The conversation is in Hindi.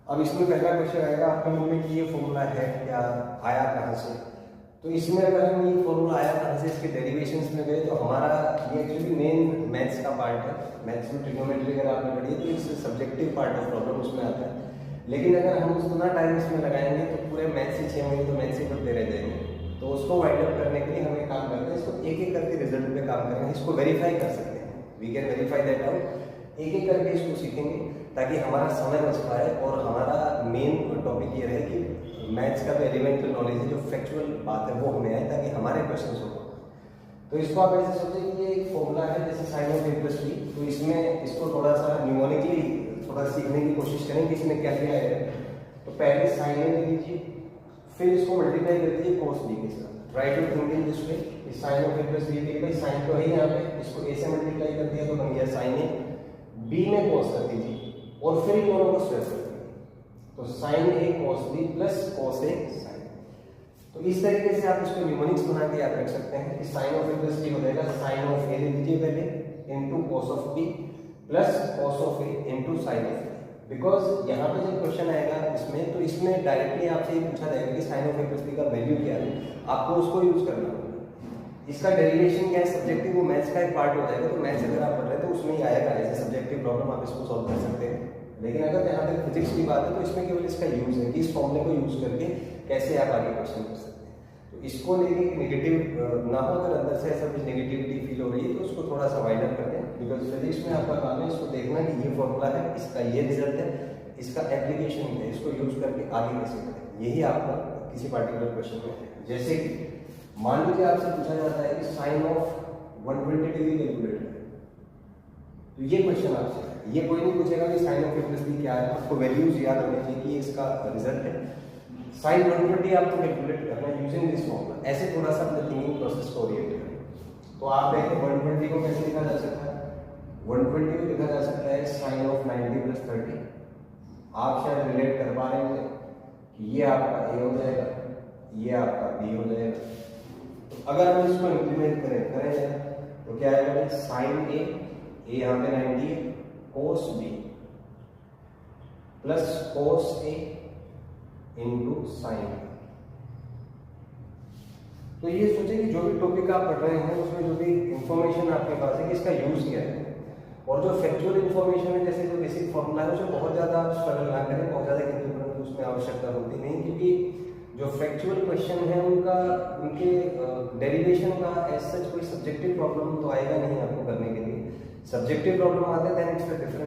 अब इसमें पहला क्वेश्चन आएगा आपके मन में कि ये फॉर्मूला है क्या, आया कहाँ से। तो इसमें अगर हम ये फॉर्मूला आया कहाँ से इसके डेरिवेशंस में गए तो हमारा ये एक्चुअली मेन मैथ्स का पार्ट है। मैथ्स में ट्रिग्नोमेट्री अगर आपने पढ़ी है तो it's subjective part of problem उसमें आता है। लेकिन अगर हम उतना टाइम इसमें लगाएंगे तो पूरे मैथ्स से 6 महीने तो मैथ्स ही पढ़ते रह जाएंगे। तो उसको वाइड अप करने के लिए हमें काम करते हैं, इसको एक एक करके रिजल्ट पे काम करेंगे, इसको वेरीफाई कर सकते हैं, we can verify that out. एक एक करके इसको सीखेंगे ताकि हमारा समय बच पाए और हमारा मेन टॉपिक ये रहे कि मैथ्स का जो एलिमेंटल नॉलेज है, जो फैक्चुअल बात है वो हमें आए ताकि हमारे क्वेश्चन हो। तो इसको आप ऐसे सोचें कि ये एक फॉर्मूला है जैसे sine of a plus b. तो इसमें इसको थोड़ा सा न्यूमोनिकली थोड़ा सीखने की कोशिश करें कि इसमें क्या क्या है। तो पहले साइन ए ले लीजिए, फिर इसको मल्टीप्लाई कर दीजिए कोस बी के साथ। Try to think in this way, sine of a plus b के लिए साइन तो है यहाँ पे, इसको ए से मल्टीप्लाई कर दिया तो बन गया साइन ए, बी में कोस कर दीजिए और फिर इन दोनों को स्क्वायर कर दीजिए। तो साइन ए कोस बी प्लस कोस ए साइन। तो इस तरीके से आप इसको न्यूमोनिक्स बना के याद रख सकते हैं कि sine of a plus b हो जाएगा साइन ऑफ ए ले लीजिए पहले into cos of b plus cos of a into sine of a. Because यहाँ पे जब क्वेश्चन आएगा इसमें तो इसमें डायरेक्टली आपसे ये पूछा जाएगा कि sine of a plus b का वैल्यू क्या है, आपको उसको यूज करना होगा। इसका डेरिवेशन क्या है, सब्जेक्टिव, वो मैथ्स का एक पार्ट हो जाएगा। तो मैथ्स अगर आप पढ़ रहे हैं तो उसमें ही आएगा ऐसे सब्जेक्टिव प्रॉब्लम, आप इसको सॉल्व कर सकते हैं। लेकिन अगर जहाँ तक फिजिक्स की बात है तो इसमें केवल इसका यूज है कि इस फॉर्मूले को यूज करके कैसे आप आगे क्वेश्चन कर सकते हैं। तो इसको लेके नेगेटिव ना हो, अगर अंदर से ऐसा कुछ नेगेटिविटी फील हो रही है तो उसको थोड़ा सा वाइड अप कर दें। बिकॉज फिजिक्स में आपका काम है इसको देखना कि ये फॉर्मूला है, इसका ये रिजल्ट है, इसका एप्लीकेशन है, इसको यूज करके आगे कैसे करें, यही आपका किसी पार्टिकुलर क्वेश्चन में है। जैसे कि मान लीजिए आपसे पूछा जाता है कि साइन ऑफ 120 डिग्री कैलकुलेट करें। तो ये क्वेश्चन आपसे है, ये कोई नहीं पूछेगा कि sine of a plus b क्या है, आपको वैल्यूज याद होने चाहिए कि इसका रिजल्ट है। साइन 120 आपको कैलकुलेट करना है यूजिंग दिस फॉर्मूला। ऐसे थोड़ा सा अपने थिंकिंग प्रोसेस को ओरिएंट करें। तो आप देखें 120 को कैसे लिखा जा सकता है, 120 को लिखा जा सकता है साइन ऑफ 90 प्लस 30। आप शायद रिलेट कर पा रहे होंगे कि ये आपका ए हो जाएगा, ये आपका बी हो जाएगा। तो अगर हम इसको इंप्लीमेंट करें तो क्या आएगा, साइन ए यहाँ पे 90 है, कोस बी प्लस कोस ए इंटू साइन। तो ये सोचिए कि जो भी टॉपिक आप पढ़ रहे हैं उसमें जो भी इंफॉर्मेशन आपके पास है कि इसका यूज क्या है। और जो फैक्चुअल इंफॉर्मेशन है जैसे जो बेसिक फॉर्मूला है उसे बहुत ज़्यादा आप स्ट्रगल ना करें, बहुत ज़्यादा किसी उसमें आवश्यकता होती नहीं, क्योंकि जो फैक्चुअल क्वेश्चन है उनके डेरिवेशन का एज सच कोई सब्जेक्टिव प्रॉब्लम तो आएगा नहीं आपको करने के लिए। सब्जेक्टिव प्रॉब्लम आते हैं देन इट्स अ डिफरेंट